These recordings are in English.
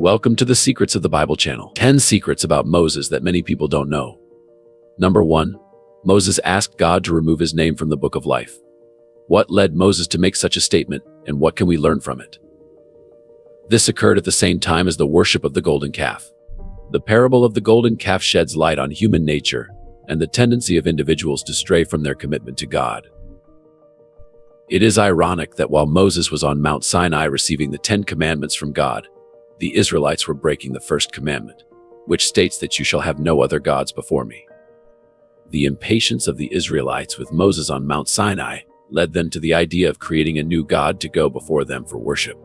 Welcome to the Secrets of the Bible channel. 10 secrets about Moses that many people don't know. Number 1. Moses asked God to remove his name from the book of life. What led Moses to make such a statement, and what can we learn from it? This occurred at the same time as the worship of the golden calf. The parable of the golden calf sheds light on human nature and the tendency of individuals to stray from their commitment to God. It is ironic that while Moses was on Mount Sinai receiving the 10 commandments from God, the Israelites were breaking the first commandment, which states that you shall have no other gods before me. The impatience of the Israelites with Moses on Mount Sinai led them to the idea of creating a new god to go before them for worship.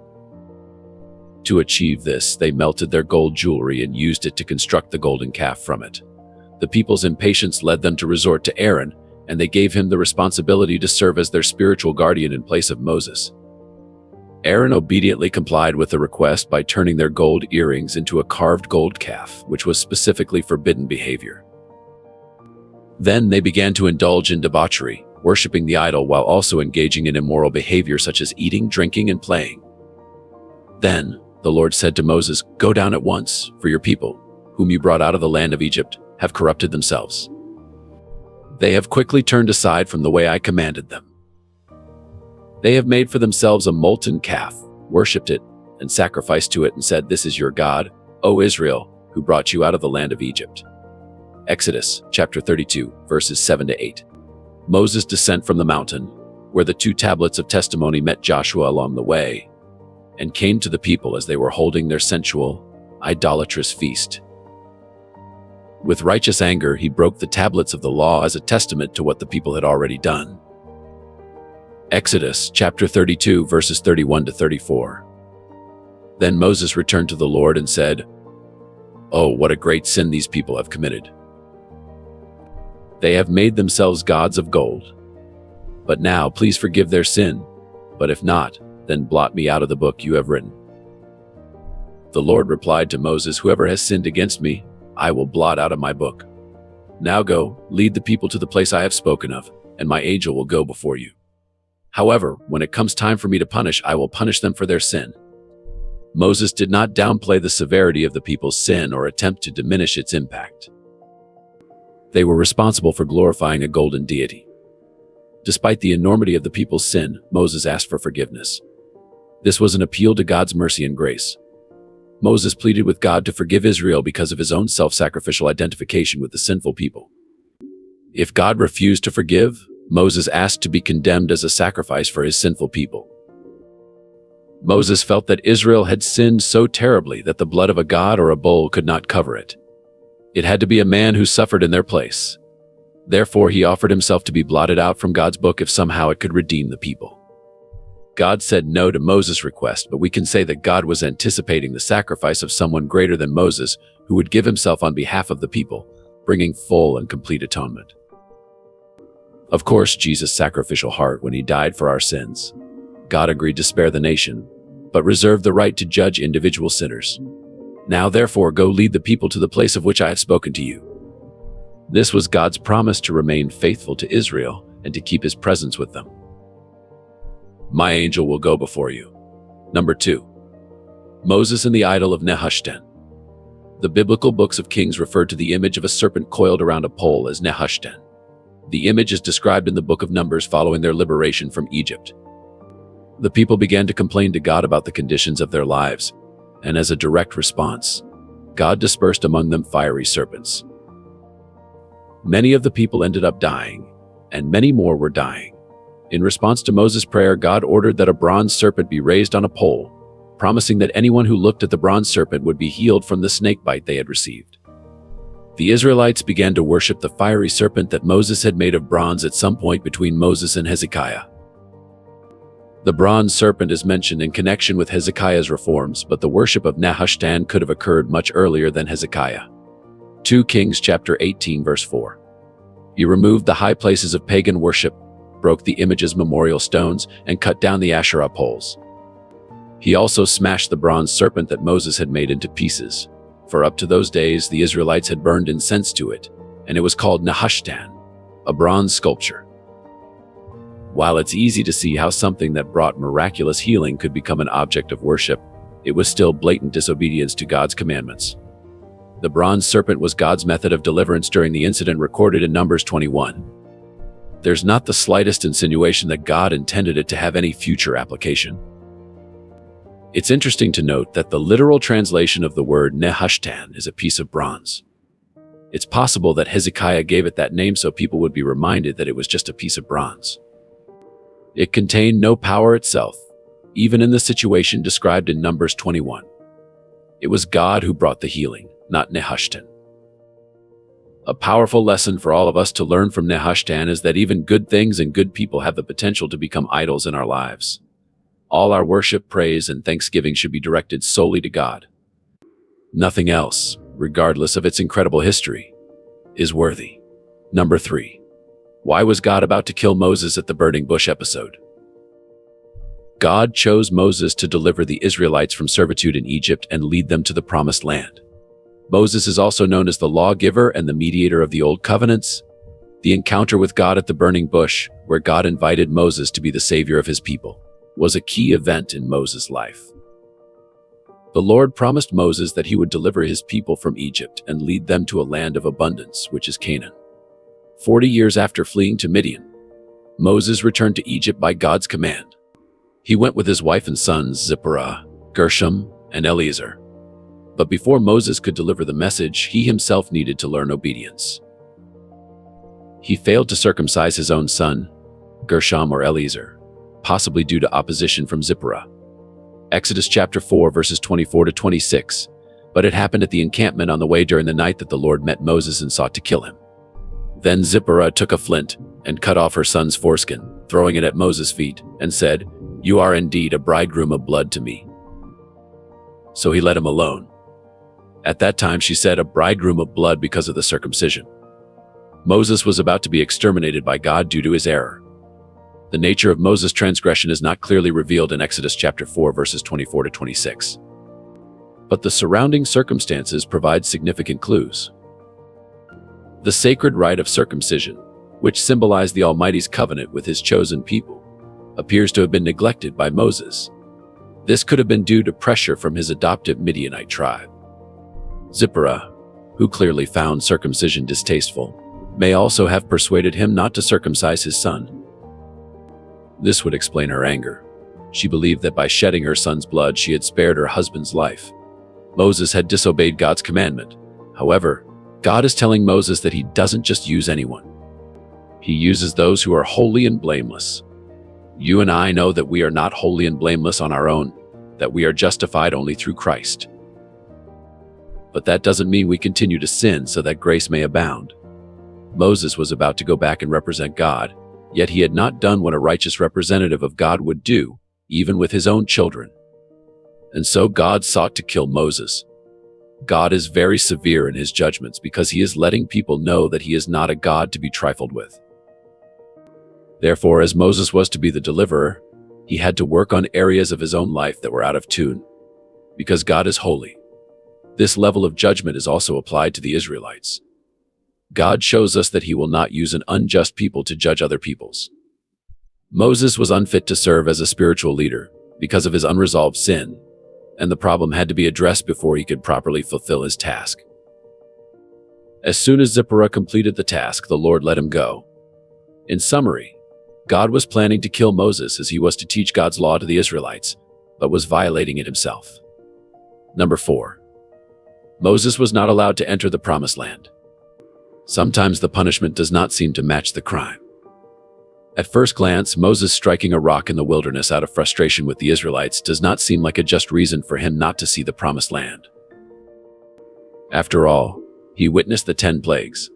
To achieve this, they melted their gold jewelry and used it to construct the golden calf from it. The people's impatience led them to resort to Aaron, and they gave him the responsibility to serve as their spiritual guardian in place of Moses. Aaron obediently complied with the request by turning their gold earrings into a carved gold calf, which was specifically forbidden behavior. Then they began to indulge in debauchery, worshiping the idol while also engaging in immoral behavior such as eating, drinking, and playing. Then the Lord said to Moses, "Go down at once, for your people, whom you brought out of the land of Egypt, have corrupted themselves. They have quickly turned aside from the way I commanded them. They have made for themselves a molten calf, worshipped it, and sacrificed to it, and said, 'This is your God, O Israel, who brought you out of the land of Egypt.'" Exodus chapter 32, verses 7 to 8. Moses' descent from the mountain, where the 2 tablets of testimony met Joshua along the way, and came to the people as they were holding their sensual, idolatrous feast. With righteous anger, he broke the tablets of the law as a testament to what the people had already done. Exodus chapter 32, verses 31 to 34. Then Moses returned to the Lord and said, "Oh, what a great sin these people have committed. They have made themselves gods of gold. But now please forgive their sin, but if not, then blot me out of the book you have written." The Lord replied to Moses, "Whoever has sinned against me, I will blot out of my book. Now go, lead the people to the place I have spoken of, and my angel will go before you. However, when it comes time for me to punish, I will punish them for their sin." Moses did not downplay the severity of the people's sin or attempt to diminish its impact. They were responsible for glorifying a golden deity. Despite the enormity of the people's sin, Moses asked for forgiveness. This was an appeal to God's mercy and grace. Moses pleaded with God to forgive Israel because of his own self-sacrificial identification with the sinful people. If God refused to forgive, Moses asked to be condemned as a sacrifice for his sinful people. Moses felt that Israel had sinned so terribly that the blood of a god or a bull could not cover it. It had to be a man who suffered in their place. Therefore, he offered himself to be blotted out from God's book if somehow it could redeem the people. God said no to Moses' request, but we can say that God was anticipating the sacrifice of someone greater than Moses who would give himself on behalf of the people, bringing full and complete atonement. Of course, Jesus' sacrificial heart when he died for our sins. God agreed to spare the nation, but reserved the right to judge individual sinners. "Now therefore go lead the people to the place of which I have spoken to you." This was God's promise to remain faithful to Israel and to keep his presence with them. "My angel will go before you." Number 2. Moses and the idol of Nehushtan. The biblical books of Kings refer to the image of a serpent coiled around a pole as Nehushtan. The image is described in the book of Numbers following their liberation from Egypt. The people began to complain to God about the conditions of their lives, and as a direct response, God dispersed among them fiery serpents. Many of the people ended up dying, and many more were dying. In response to Moses' prayer, God ordered that a bronze serpent be raised on a pole, promising that anyone who looked at the bronze serpent would be healed from the snake bite they had received. The Israelites began to worship the fiery serpent that Moses had made of bronze at some point between Moses and Hezekiah. The bronze serpent is mentioned in connection with Hezekiah's reforms, but the worship of Nehushtan could have occurred much earlier than Hezekiah. 2 Kings chapter 18, verse 4. He removed the high places of pagan worship, broke the image's memorial stones, and cut down the Asherah poles. He also smashed the bronze serpent that Moses had made into pieces. For up to those days, the Israelites had burned incense to it, and it was called Nehushtan, a bronze sculpture. While it's easy to see how something that brought miraculous healing could become an object of worship, it was still blatant disobedience to God's commandments. The bronze serpent was God's method of deliverance during the incident recorded in Numbers 21. There's not the slightest insinuation that God intended it to have any future application. It's interesting to note that the literal translation of the word Nehushtan is a piece of bronze. It's possible that Hezekiah gave it that name so people would be reminded that it was just a piece of bronze. It contained no power itself, even in the situation described in Numbers 21. It was God who brought the healing, not Nehushtan. A powerful lesson for all of us to learn from Nehushtan is that even good things and good people have the potential to become idols in our lives. All our worship, praise, and thanksgiving should be directed solely to God. Nothing else, regardless of its incredible history, is worthy. Number 3. Why was God about to kill Moses at the burning bush episode? God chose Moses to deliver the Israelites from servitude in Egypt and lead them to the promised land. Moses is also known as the lawgiver and the mediator of the Old Covenants. The encounter with God at the burning bush, where God invited Moses to be the savior of his people, was a key event in Moses' life. The Lord promised Moses that he would deliver his people from Egypt and lead them to a land of abundance, which is Canaan. 40 years after fleeing to Midian, Moses returned to Egypt by God's command. He went with his wife and sons Zipporah, Gershom, and Eleazar. But before Moses could deliver the message, he himself needed to learn obedience. He failed to circumcise his own son, Gershom or Eleazar, possibly due to opposition from Zipporah. Exodus chapter 4 verses 24 to 26. But it happened at the encampment on the way during the night that the Lord met Moses and sought to kill him. Then Zipporah took a flint and cut off her son's foreskin, throwing it at Moses' feet, and said, "You are indeed a bridegroom of blood to me." So he let him alone. At that time she said, "A bridegroom of blood," because of the circumcision. Moses was about to be exterminated by God due to his error. The nature of Moses' transgression is not clearly revealed in Exodus chapter 4 verses 24 to 26. But the surrounding circumstances provide significant clues. The sacred rite of circumcision, which symbolized the Almighty's covenant with his chosen people, appears to have been neglected by Moses. This could have been due to pressure from his adoptive Midianite tribe. Zipporah, who clearly found circumcision distasteful, may also have persuaded him not to circumcise his son. This would explain her anger. She believed that by shedding her son's blood, she had spared her husband's life. Moses had disobeyed God's commandment. However, God is telling Moses that he doesn't just use anyone. He uses those who are holy and blameless. You and I know that we are not holy and blameless on our own, that we are justified only through Christ. But that doesn't mean we continue to sin so that grace may abound. Moses was about to go back and represent God, yet he had not done what a righteous representative of God would do, even with his own children. And so God sought to kill Moses. God is very severe in his judgments because he is letting people know that he is not a God to be trifled with. Therefore, as Moses was to be the deliverer, he had to work on areas of his own life that were out of tune. Because God is holy, this level of judgment is also applied to the Israelites. God shows us that he will not use an unjust people to judge other peoples. Moses was unfit to serve as a spiritual leader because of his unresolved sin, and the problem had to be addressed before he could properly fulfill his task. As soon as Zipporah completed the task, the Lord let him go. In summary, God was planning to kill Moses as he was to teach God's law to the Israelites, but was violating it himself. Number 4. Moses was not allowed to enter the promised land. Sometimes the punishment does not seem to match the crime. At first glance, Moses striking a rock in the wilderness out of frustration with the Israelites does not seem like a just reason for him not to see the promised land. After all, he witnessed the 10 plagues,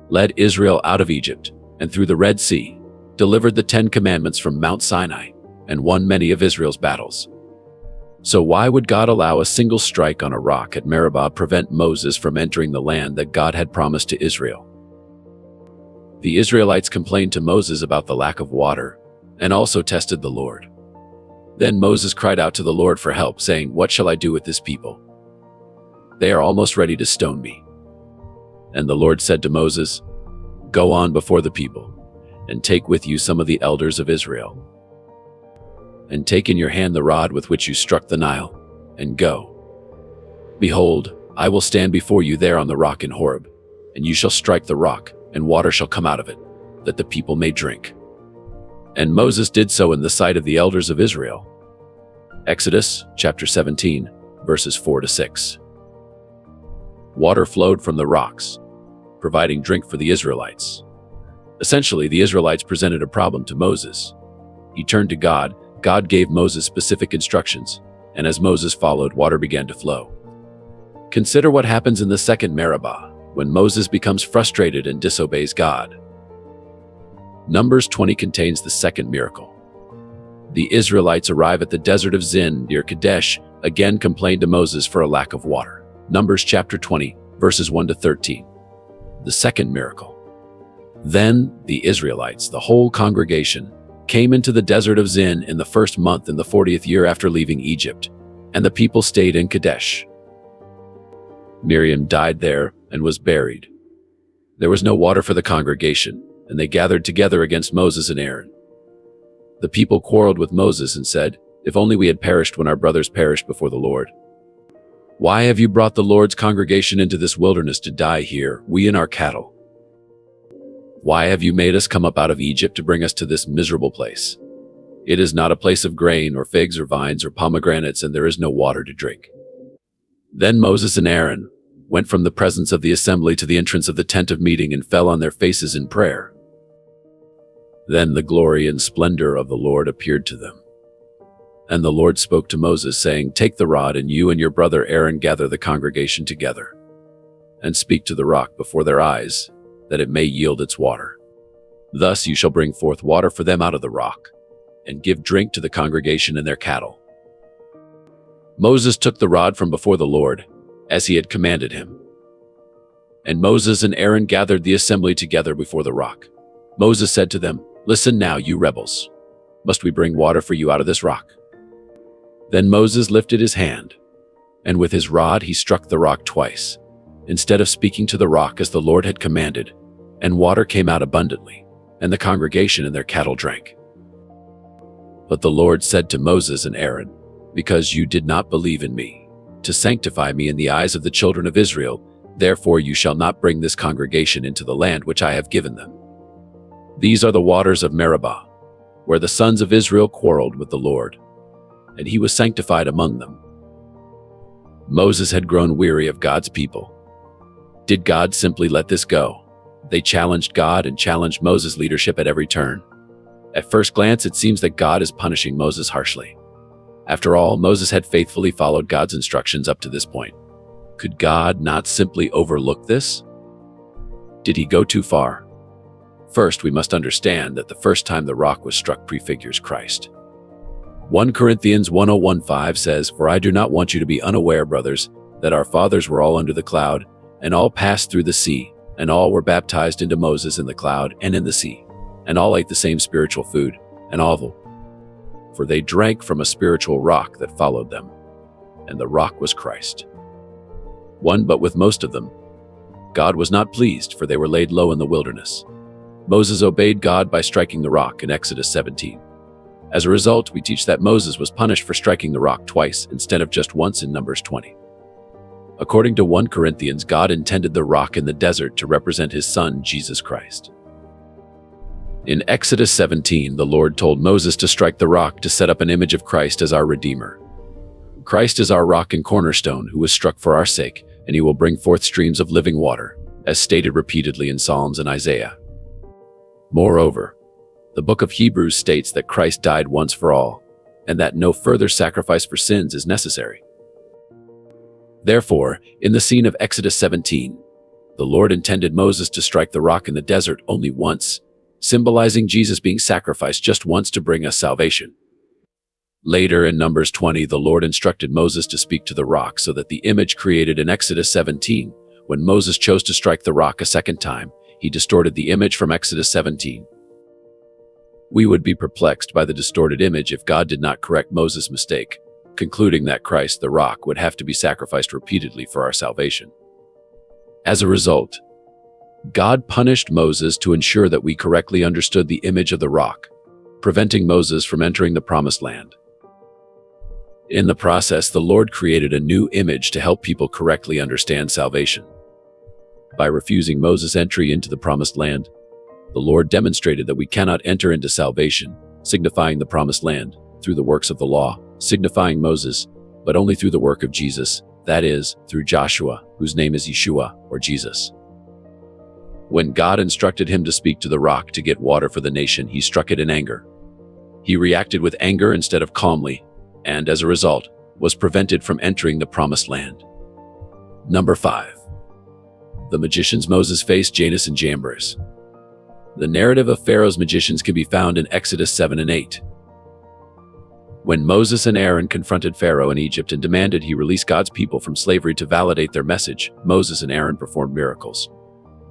led Israel out of Egypt, and through the Red Sea, delivered the 10 commandments from Mount Sinai, and won many of Israel's battles. So why would God allow a single strike on a rock at Meribah prevent Moses from entering the land that God had promised to Israel? The Israelites complained to Moses about the lack of water, and also tested the Lord. Then Moses cried out to the Lord for help, saying, "What shall I do with this people? They are almost ready to stone me." And the Lord said to Moses, "Go on before the people, and take with you some of the elders of Israel. And take in your hand the rod with which you struck the Nile, and go. Behold, I will stand before you there on the rock in Horeb, and you shall strike the rock, and water shall come out of it, that the people may drink. And Moses did so in the sight of the elders of Israel. Exodus chapter 17, verses 4-6. Water flowed from the rocks, providing drink for the Israelites. Essentially, the Israelites presented a problem to Moses. He turned to God. God gave Moses specific instructions, and as Moses followed, water began to flow. Consider what happens in the second Meribah, when Moses becomes frustrated and disobeys God. Numbers 20 contains the second miracle. The Israelites arrive at the desert of Zin near Kadesh, again complained to Moses for a lack of water. Numbers chapter 20, verses 1-13. The second miracle. Then the Israelites, the whole congregation, came into the desert of Zin in the first month in the 40th year after leaving Egypt, and the people stayed in Kadesh. Miriam died there and was buried. There was no water for the congregation, and they gathered together against Moses and Aaron. The people quarreled with Moses and said, "If only we had perished when our brothers perished before the Lord. Why have you brought the Lord's congregation into this wilderness to die here, we and our cattle? Why have you made us come up out of Egypt to bring us to this miserable place? It is not a place of grain or figs or vines or pomegranates, and there is no water to drink." Then Moses and Aaron went from the presence of the assembly to the entrance of the tent of meeting and fell on their faces in prayer. Then the glory and splendor of the Lord appeared to them. And the Lord spoke to Moses, saying, "Take the rod, and you and your brother Aaron gather the congregation together, and speak to the rock before their eyes, that it may yield its water. Thus you shall bring forth water for them out of the rock, and give drink to the congregation and their cattle." Moses took the rod from before the Lord, as he had commanded him. And Moses and Aaron gathered the assembly together before the rock. Moses said to them, "Listen now, you rebels. Must we bring water for you out of this rock?" Then Moses lifted his hand, and with his rod he struck the rock twice, instead of speaking to the rock as the Lord had commanded, and water came out abundantly, and the congregation and their cattle drank. But the Lord said to Moses and Aaron, "Because you did not believe in me, to sanctify me in the eyes of the children of Israel, therefore you shall not bring this congregation into the land which I have given them." These are the waters of Meribah, where the sons of Israel quarreled with the Lord, and he was sanctified among them. Moses had grown weary of God's people. Did God simply let this go? They challenged God and challenged Moses' leadership at every turn. At first glance, it seems that God is punishing Moses harshly. After all, Moses had faithfully followed God's instructions up to this point. Could God not simply overlook this? Did he go too far? First, we must understand that the first time the rock was struck prefigures Christ. 1 Corinthians 1:1-5 says, "For I do not want you to be unaware, brothers, that our fathers were all under the cloud, and all passed through the sea, and all were baptized into Moses in the cloud and in the sea, and all ate the same spiritual food, and all, for they drank from a spiritual rock that followed them, and the rock was Christ." But with most of them, God was not pleased, for they were laid low in the wilderness. Moses obeyed God by striking the rock in Exodus 17. As a result, we teach that Moses was punished for striking the rock twice instead of just once in Numbers 20. According to 1 Corinthians, God intended the rock in the desert to represent his son, Jesus Christ. In Exodus 17, the Lord told Moses to strike the rock to set up an image of Christ as our Redeemer. Christ is our rock and cornerstone, who was struck for our sake, and he will bring forth streams of living water, as stated repeatedly in Psalms and Isaiah. Moreover, the book of Hebrews states that Christ died once for all, and that no further sacrifice for sins is necessary. Therefore, in the scene of Exodus 17, the Lord intended Moses to strike the rock in the desert only once, symbolizing Jesus being sacrificed just once to bring us salvation. Later in Numbers 20, the Lord instructed Moses to speak to the rock so that the image created in Exodus 17, when Moses chose to strike the rock a second time, he distorted the image from Exodus 17. We would be perplexed by the distorted image if God did not correct Moses' mistake, concluding that Christ, the rock, would have to be sacrificed repeatedly for our salvation. As a result, God punished Moses to ensure that we correctly understood the image of the rock, preventing Moses from entering the Promised Land. In the process, the Lord created a new image to help people correctly understand salvation. By refusing Moses' entry into the promised land, the Lord demonstrated that we cannot enter into salvation, signifying the promised land, through the works of the law, signifying Moses, but only through the work of Jesus, that is, through Joshua, whose name is Yeshua, or Jesus. When God instructed him to speak to the rock to get water for the nation, he struck it in anger. He reacted with anger instead of calmly, and as a result, was prevented from entering the promised land. Number 5. The magicians Moses faced Jannes and Jambres. The narrative of Pharaoh's magicians can be found in Exodus 7 and 8. When Moses and Aaron confronted Pharaoh in Egypt and demanded he release God's people from slavery to validate their message, Moses and Aaron performed miracles.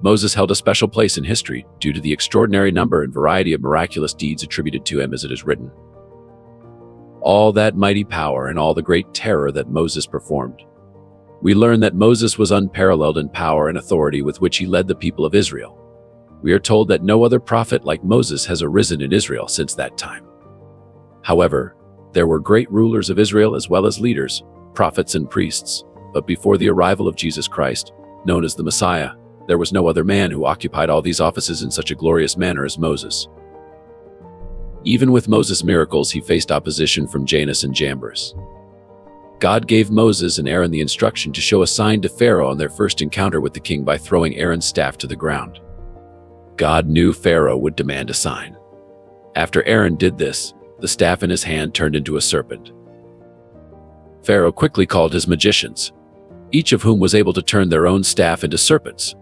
Moses held a special place in history due to the extraordinary number and variety of miraculous deeds attributed to him, as it is written. All that mighty power and all the great terror that Moses performed. We learn that Moses was unparalleled in power and authority with which he led the people of Israel. We are told that no other prophet like Moses has arisen in Israel since that time. However, there were great rulers of Israel as well as leaders, prophets and priests, but before the arrival of Jesus Christ, known as the Messiah, there was no other man who occupied all these offices in such a glorious manner as Moses. Even with Moses' miracles, he faced opposition from Jannes and Jambres. God gave Moses and Aaron the instruction to show a sign to Pharaoh on their first encounter with the king by throwing Aaron's staff to the ground. God knew Pharaoh would demand a sign. After Aaron did this, the staff in his hand turned into a serpent. Pharaoh quickly called his magicians, each of whom was able to turn their own staff into serpents.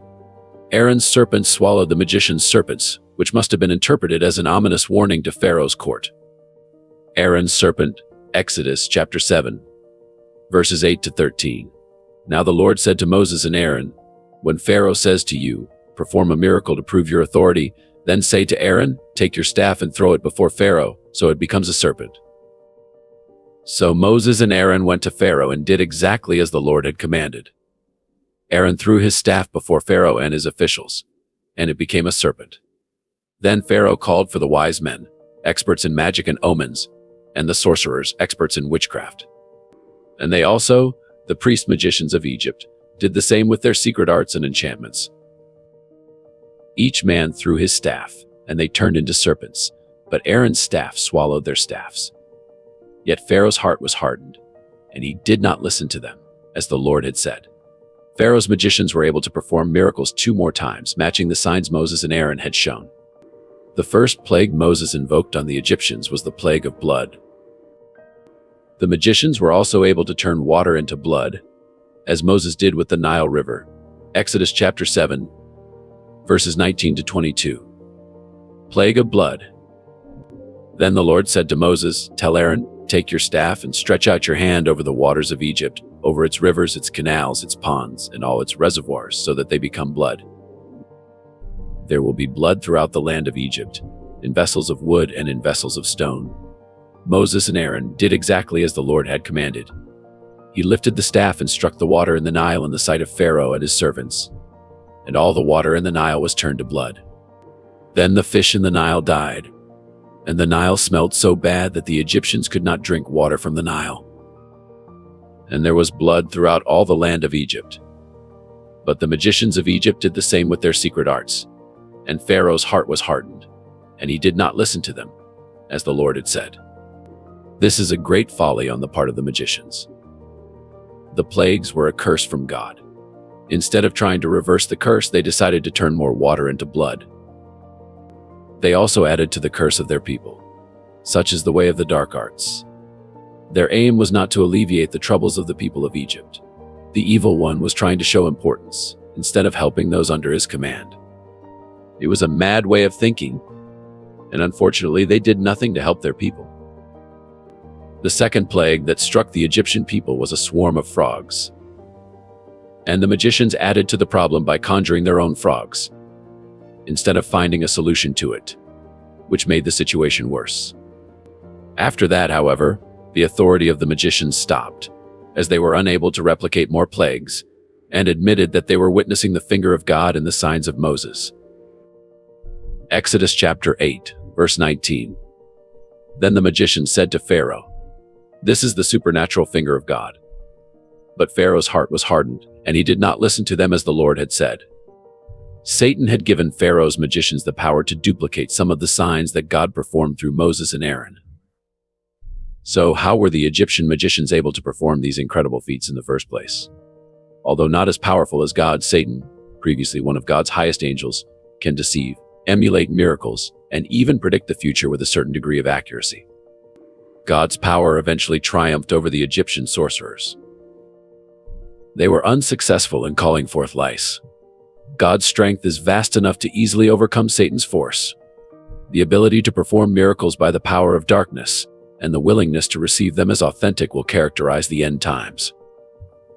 Aaron's serpent swallowed the magician's serpents, which must have been interpreted as an ominous warning to Pharaoh's court. Aaron's serpent, Exodus chapter 7, verses 8 to 13. Now the Lord said to Moses and Aaron, "When Pharaoh says to you, 'Perform a miracle to prove your authority,' then say to Aaron, 'Take your staff and throw it before Pharaoh, so it becomes a serpent.'" So Moses and Aaron went to Pharaoh and did exactly as the Lord had commanded. Aaron threw his staff before Pharaoh and his officials, and it became a serpent. Then Pharaoh called for the wise men, experts in magic and omens, and the sorcerers, experts in witchcraft. And they also, the priest-magicians of Egypt, did the same with their secret arts and enchantments. Each man threw his staff, and they turned into serpents, but Aaron's staff swallowed their staffs. Yet Pharaoh's heart was hardened, and he did not listen to them, as the Lord had said. Pharaoh's magicians were able to perform miracles 2 more times, matching the signs Moses and Aaron had shown. The first plague Moses invoked on the Egyptians was the plague of blood. The magicians were also able to turn water into blood, as Moses did with the Nile River. Exodus chapter 7, verses 19 to 22. Plague of blood. Then the Lord said to Moses, "Tell Aaron, take your staff and stretch out your hand over the waters of Egypt, over its rivers, its canals, its ponds, and all its reservoirs, so that they become blood. There will be blood throughout the land of Egypt, in vessels of wood and in vessels of stone." Moses and Aaron did exactly as the Lord had commanded. He lifted the staff and struck the water in the Nile in the sight of Pharaoh and his servants, and all the water in the Nile was turned to blood. Then the fish in the Nile died, and the Nile smelled so bad that the Egyptians could not drink water from the Nile. And there was blood throughout all the land of Egypt. But the magicians of Egypt did the same with their secret arts, and Pharaoh's heart was hardened, and he did not listen to them, as the Lord had said. This is a great folly on the part of the magicians. The plagues were a curse from God. Instead of trying to reverse the curse, they decided to turn more water into blood. They also added to the curse of their people. Such is the way of the dark arts. Their aim was not to alleviate the troubles of the people of Egypt. The evil one was trying to show importance, instead of helping those under his command. It was a mad way of thinking, and unfortunately they did nothing to help their people. The second plague that struck the Egyptian people was a swarm of frogs. And the magicians added to the problem by conjuring their own frogs, instead of finding a solution to it, which made the situation worse. After that, however, the authority of the magicians stopped, as they were unable to replicate more plagues, and admitted that they were witnessing the finger of God in the signs of Moses. Exodus chapter 8, verse 19. Then the magicians said to Pharaoh, This is the supernatural finger of God. But Pharaoh's heart was hardened, and he did not listen to them as the Lord had said. Satan had given Pharaoh's magicians the power to duplicate some of the signs that God performed through Moses and Aaron. So, how were the Egyptian magicians able to perform these incredible feats in the first place? Although not as powerful as God, Satan, previously one of God's highest angels, can deceive, emulate miracles, and even predict the future with a certain degree of accuracy. God's power eventually triumphed over the Egyptian sorcerers. They were unsuccessful in calling forth lice. God's strength is vast enough to easily overcome Satan's force. The ability to perform miracles by the power of darkness and the willingness to receive them as authentic will characterize the end times.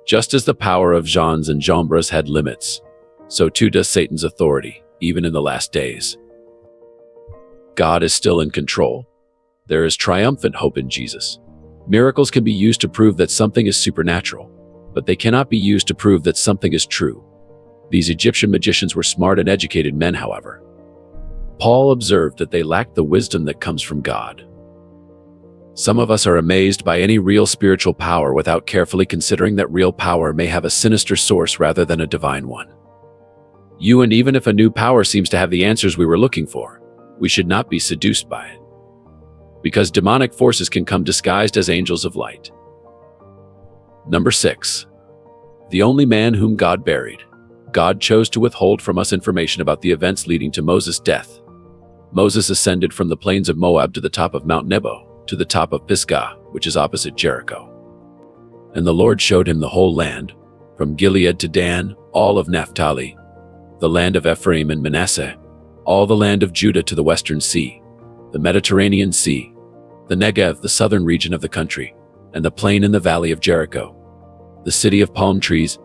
Just as the power of Jannes and Jambres had limits, so too does Satan's authority, even in the last days. God is still in control. There is triumphant hope in Jesus. Miracles can be used to prove that something is supernatural, but they cannot be used to prove that something is true. These Egyptian magicians were smart and educated men, however. Paul observed that they lacked the wisdom that comes from God. Some of us are amazed by any real spiritual power without carefully considering that real power may have a sinister source rather than a divine one. And even if a new power seems to have the answers we were looking for, we should not be seduced by it, because demonic forces can come disguised as angels of light. Number 6. The only man whom God buried. God chose to withhold from us information about the events leading to Moses' death. Moses ascended from the plains of Moab to the top of Mount Nebo, to the top of Pisgah, which is opposite Jericho. And the Lord showed him the whole land, from Gilead to Dan, all of Naphtali, the land of Ephraim and Manasseh, all the land of Judah to the western sea, the Mediterranean Sea, the Negev, the southern region of the country, and the plain in the valley of Jericho, the city of palm trees,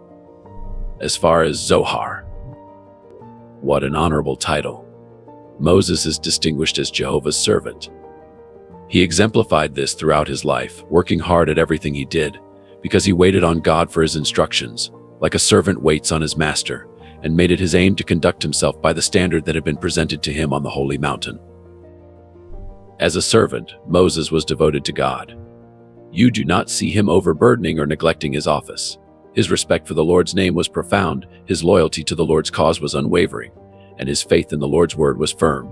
as far as Zohar. What an honorable title. Moses is distinguished as Jehovah's servant. He exemplified this throughout his life, working hard at everything he did, because he waited on God for his instructions, like a servant waits on his master, and made it his aim to conduct himself by the standard that had been presented to him on the holy mountain. As a servant, Moses was devoted to God. You do not see him overburdening or neglecting his office. His respect for the Lord's name was profound, his loyalty to the Lord's cause was unwavering, and his faith in the Lord's word was firm.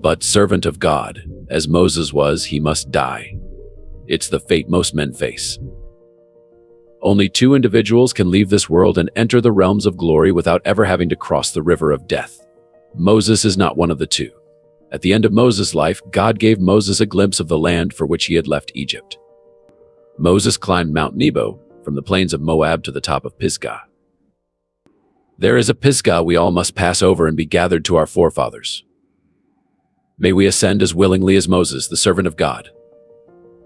But servant of God, as Moses was, he must die. It's the fate most men face. Only 2 individuals can leave this world and enter the realms of glory without ever having to cross the river of death. Moses is not one of the 2. At the end of Moses' life, God gave Moses a glimpse of the land for which he had left Egypt. Moses climbed Mount Nebo, from the plains of Moab to the top of Pisgah. There is a Pisgah we all must pass over and be gathered to our forefathers. May we ascend as willingly as Moses, the servant of God.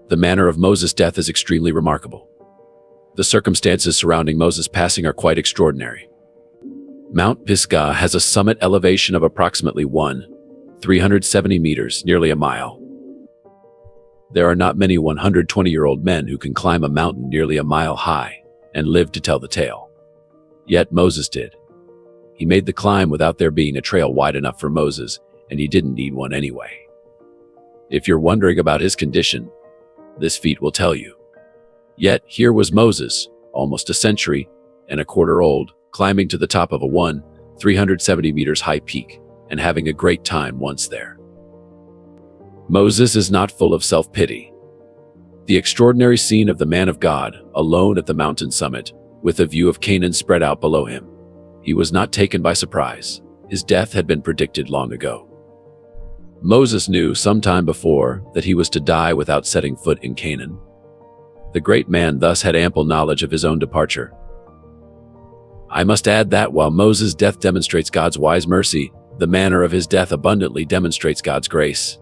The manner of Moses' death is extremely remarkable. The circumstances surrounding Moses' passing are quite extraordinary. Mount Pisgah has a summit elevation of approximately 370 meters, nearly a mile. There are not many 120-year-old men who can climb a mountain nearly a mile high and live to tell the tale. Yet Moses did. He made the climb without there being a trail wide enough for Moses, and he didn't need one anyway. If you're wondering about his condition, this feat will tell you. Yet here was Moses, almost a century and a quarter old, climbing to the top of a 370 meters high peak and having a great time once there. Moses is not full of self-pity. The extraordinary scene of the man of God, alone at the mountain summit, with a view of Canaan spread out below him. He was not taken by surprise. His death had been predicted long ago. Moses knew some time before that he was to die without setting foot in Canaan. The great man thus had ample knowledge of his own departure. I must add that while Moses' death demonstrates God's wise mercy, the manner of his death abundantly demonstrates God's grace.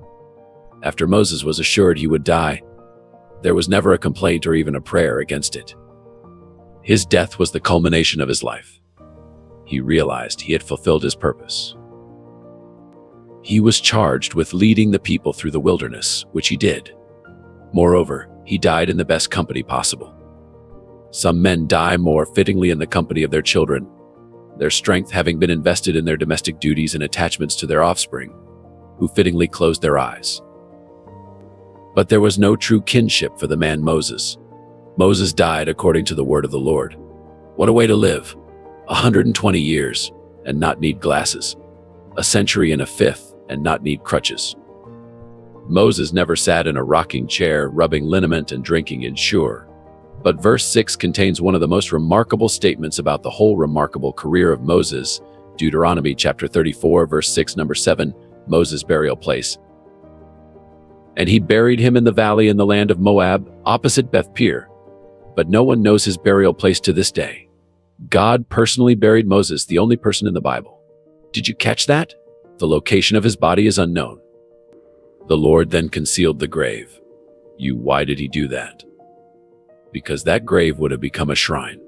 After Moses was assured he would die, there was never a complaint or even a prayer against it. His death was the culmination of his life. He realized he had fulfilled his purpose. He was charged with leading the people through the wilderness, which he did. Moreover, he died in the best company possible. Some men die more fittingly in the company of their children, their strength having been invested in their domestic duties and attachments to their offspring, who fittingly closed their eyes. But there was no true kinship for the man Moses. Moses died according to the word of the Lord. What a way to live! 120 years and not need glasses. A century and a fifth and not need crutches. Moses never sat in a rocking chair, rubbing liniment and drinking Ensure. But verse 6 contains one of the most remarkable statements about the whole remarkable career of Moses. Deuteronomy chapter 34, verse 6, number 7, Moses' burial place. And he buried him in the valley in the land of Moab, opposite Beth-peor. But no one knows his burial place to this day. God personally buried Moses, the only person in the Bible. Did you catch that? The location of his body is unknown. The Lord then concealed the grave. Why did he do that? Because that grave would have become a shrine.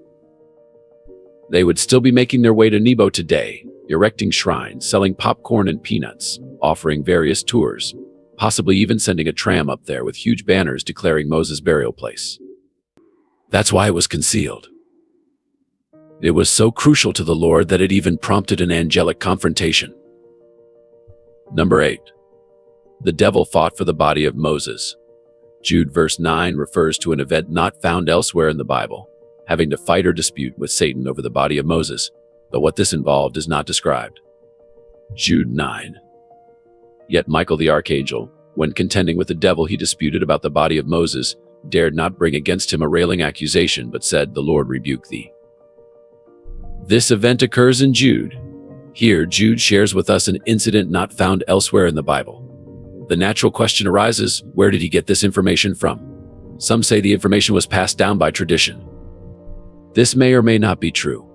They would still be making their way to Nebo today, erecting shrines, selling popcorn and peanuts, offering various tours, possibly even sending a tram up there with huge banners declaring Moses' burial place. That's why it was concealed. It was so crucial to the Lord that it even prompted an angelic confrontation. Number 8. The devil fought for the body of Moses. Jude verse 9 refers to an event not found elsewhere in the Bible, having to fight or dispute with Satan over the body of Moses, but what this involved is not described. Jude 9. Yet Michael the archangel, when contending with the devil he disputed about the body of Moses, dared not bring against him a railing accusation, but said, "The Lord rebuke thee." This event occurs in Jude. Here, Jude shares with us an incident not found elsewhere in the Bible. The natural question arises, where did he get this information from? Some say the information was passed down by tradition. This may or may not be true.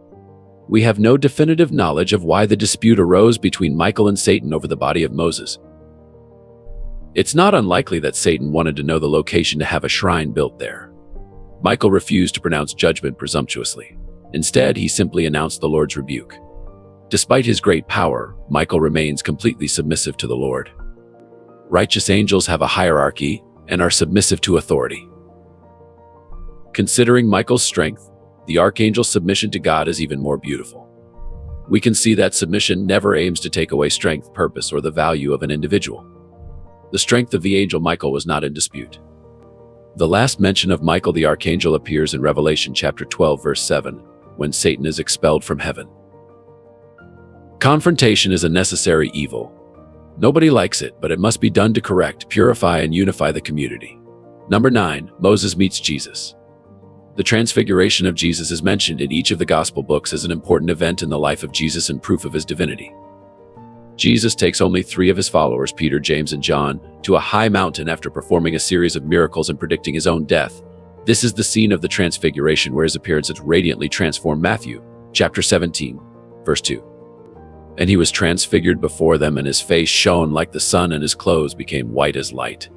We have no definitive knowledge of why the dispute arose between Michael and Satan over the body of Moses. It's not unlikely that Satan wanted to know the location to have a shrine built there. Michael refused to pronounce judgment presumptuously. Instead, he simply announced the Lord's rebuke. Despite his great power, Michael remains completely submissive to the Lord. Righteous angels have a hierarchy and are submissive to authority. Considering Michael's strength, the archangel's submission to God is even more beautiful. We can see that submission never aims to take away strength, purpose, or the value of an individual. The strength of the angel Michael was not in dispute. The last mention of Michael the archangel appears in Revelation chapter 12, verse 7, when Satan is expelled from heaven. Confrontation is a necessary evil. Nobody likes it, but it must be done to correct, purify, and unify the community. Number 9, Moses meets Jesus. The transfiguration of Jesus is mentioned in each of the gospel books as an important event in the life of Jesus and proof of his divinity. Jesus takes only 3 of his followers, Peter, James, and John, to a high mountain after performing a series of miracles and predicting his own death. This is the scene of the transfiguration where his appearance has radiantly transformed. Matthew, chapter 17, verse 2. And he was transfigured before them, and his face shone like the sun, and his clothes became white as light.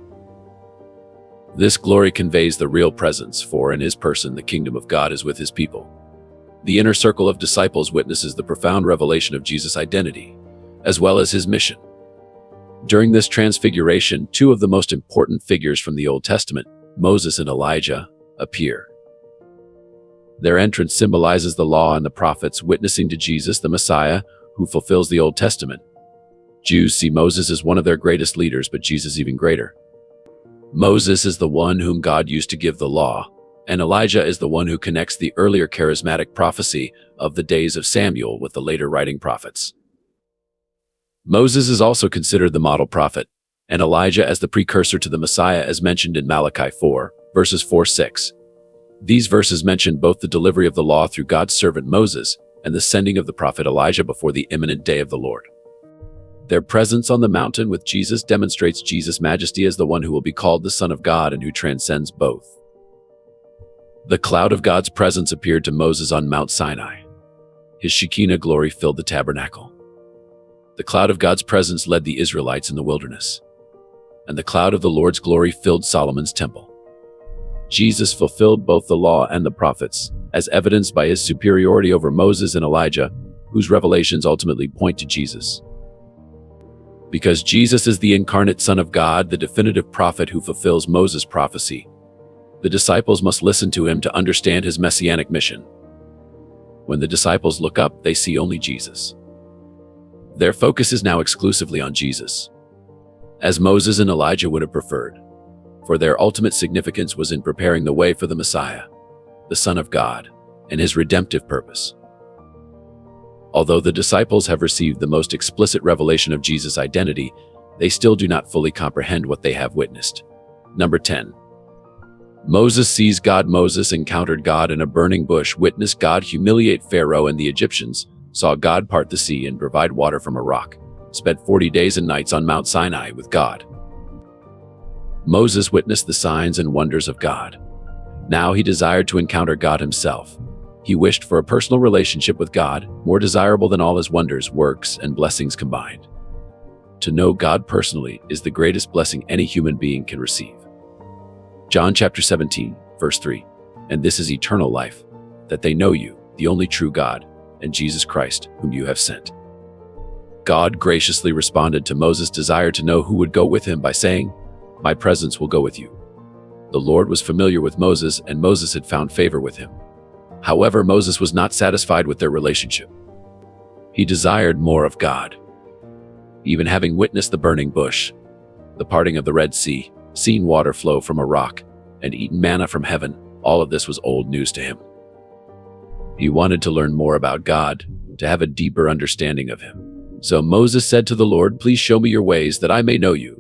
This glory conveys the real presence, for in his person the kingdom of God is with his people. The inner circle of disciples witnesses the profound revelation of Jesus' identity, as well as his mission. During this transfiguration, 2 of the most important figures from the Old Testament, Moses and Elijah, appear. Their entrance symbolizes the law and the prophets witnessing to Jesus, the Messiah, who fulfills the Old Testament. Jews see Moses as one of their greatest leaders, but Jesus even greater. Moses is the one whom God used to give the law, and Elijah is the one who connects the earlier charismatic prophecy of the days of Samuel with the later writing prophets. Moses is also considered the model prophet, and Elijah as the precursor to the Messiah, as mentioned in Malachi 4, verses 4-6. These verses mention both the delivery of the law through God's servant Moses and the sending of the prophet Elijah before the imminent day of the Lord. Their presence on the mountain with Jesus demonstrates Jesus' majesty as the one who will be called the Son of God and who transcends both. The cloud of God's presence appeared to Moses on Mount Sinai. His Shekinah glory filled the tabernacle. The cloud of God's presence led the Israelites in the wilderness, and the cloud of the Lord's glory filled Solomon's temple. Jesus fulfilled both the law and the prophets, as evidenced by his superiority over Moses and Elijah, whose revelations ultimately point to Jesus. Because Jesus is the incarnate Son of God, the definitive prophet who fulfills Moses' prophecy, the disciples must listen to him to understand his messianic mission. When the disciples look up, they see only Jesus. Their focus is now exclusively on Jesus, as Moses and Elijah would have preferred. for their ultimate significance was in preparing the way for the Messiah, the Son of God, and his redemptive purpose. Although the disciples have received the most explicit revelation of Jesus' identity, they still do not fully comprehend what they have witnessed. Number 10. Moses sees God. Moses encountered God in a burning bush, witnessed God humiliate Pharaoh and the Egyptians, saw God part the sea and provide water from a rock, spent 40 days and nights on Mount Sinai with God. Moses witnessed the signs and wonders of God. Now he desired to encounter God himself. He wished for a personal relationship with God, more desirable than all his wonders, works, and blessings combined. To know God personally is the greatest blessing any human being can receive. John chapter 17, verse 3. And this is eternal life, that they know you, the only true God, and Jesus Christ, whom you have sent. God graciously responded to Moses' desire to know who would go with him by saying, "My presence will go with you." The Lord was familiar with Moses, and Moses had found favor with him. However, Moses was not satisfied with their relationship. He desired more of God. Even having witnessed the burning bush, the parting of the Red Sea, seen water flow from a rock, and eaten manna from heaven, all of this was old news to him. He wanted to learn more about God, to have a deeper understanding of him. So Moses said to the Lord, "Please show me your ways that I may know you."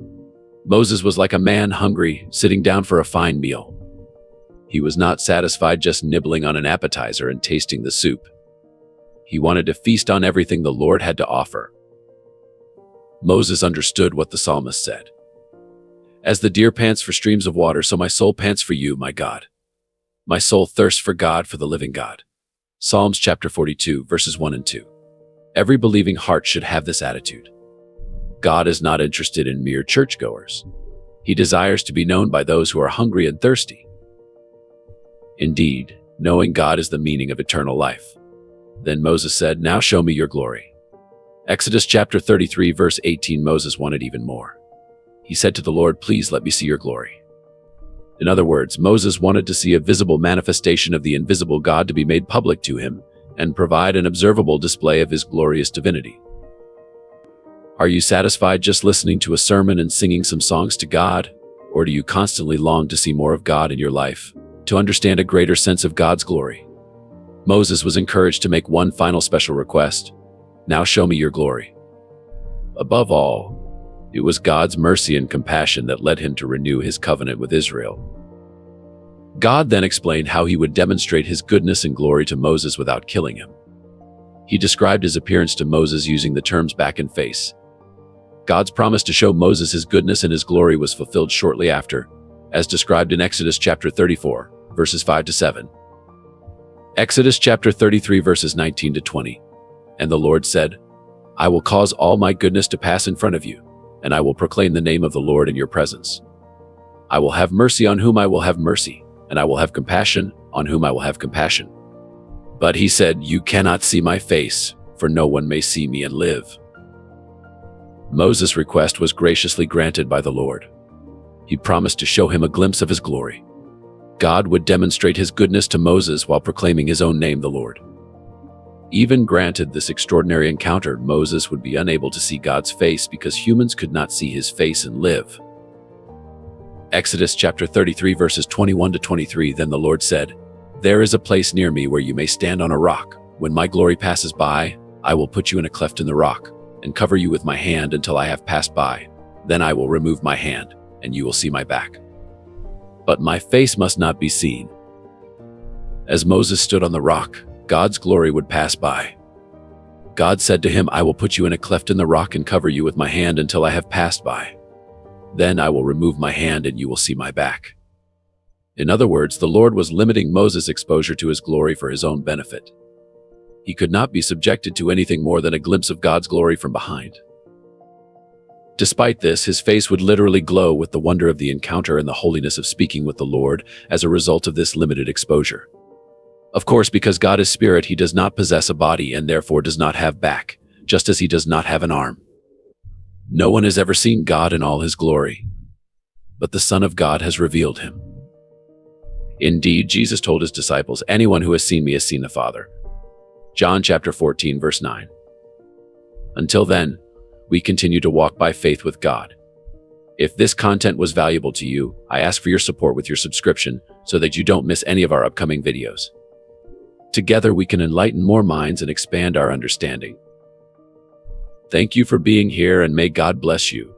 Moses was like a man hungry, sitting down for a fine meal. He was not satisfied just nibbling on an appetizer and tasting the soup. He wanted to feast on everything the Lord had to offer. Moses understood what the psalmist said. "As the deer pants for streams of water, so my soul pants for you, my God. My soul thirsts for God, for the living God." Psalms chapter 42, verses 1 and 2. Every believing heart should have this attitude. God is not interested in mere churchgoers. He desires to be known by those who are hungry and thirsty. Indeed, knowing God is the meaning of eternal life. Then Moses said, "Now show me your glory." Exodus chapter 33, verse 18. Moses wanted even more. He said to the Lord, "Please let me see your glory." In other words, Moses wanted to see a visible manifestation of the invisible God to be made public to him and provide an observable display of his glorious divinity. Are you satisfied just listening to a sermon and singing some songs to God? Or do you constantly long to see more of God in your life, to understand a greater sense of God's glory? Moses was encouraged to make one final special request. "Now show me your glory." Above all, it was God's mercy and compassion that led him to renew his covenant with Israel. God then explained how he would demonstrate his goodness and glory to Moses without killing him. He described his appearance to Moses using the terms back and face. God's promise to show Moses his goodness and his glory was fulfilled shortly after, as described in Exodus chapter 34, verses 5 to 7. Exodus chapter 33, verses 19 to 20. And the Lord said, "I will cause all my goodness to pass in front of you, and I will proclaim the name of the Lord in your presence. I will have mercy on whom I will have mercy, and I will have compassion on whom I will have compassion." But he said, "You cannot see my face, for no one may see me and live." Moses' request was graciously granted by the Lord. He promised to show him a glimpse of his glory. God would demonstrate his goodness to Moses while proclaiming his own name, the Lord. Even granted this extraordinary encounter, Moses would be unable to see God's face because humans could not see his face and live. Exodus chapter 33, verses 21 to 23. Then the Lord said, "There is a place near me where you may stand on a rock. When my glory passes by, I will put you in a cleft in the rock and cover you with my hand until I have passed by. Then I will remove my hand, and you will see my back. But my face must not be seen." As Moses stood on the rock, God's glory would pass by. God said to him, "I will put you in a cleft in the rock and cover you with my hand until I have passed by. Then I will remove my hand and you will see my back." In other words, the Lord was limiting Moses' exposure to his glory for his own benefit. He could not be subjected to anything more than a glimpse of God's glory from behind. Despite this, his face would literally glow with the wonder of the encounter and the holiness of speaking with the Lord as a result of this limited exposure. Of course, because God is spirit, he does not possess a body and therefore does not have back, just as he does not have an arm. No one has ever seen God in all his glory, but the Son of God has revealed him. Indeed, Jesus told his disciples, "Anyone who has seen me has seen the Father." John chapter 14, verse 9. Until then, we continue to walk by faith with God. If this content was valuable to you, I ask for your support with your subscription so that you don't miss any of our upcoming videos. Together, we can enlighten more minds and expand our understanding. Thank you for being here, and may God bless you.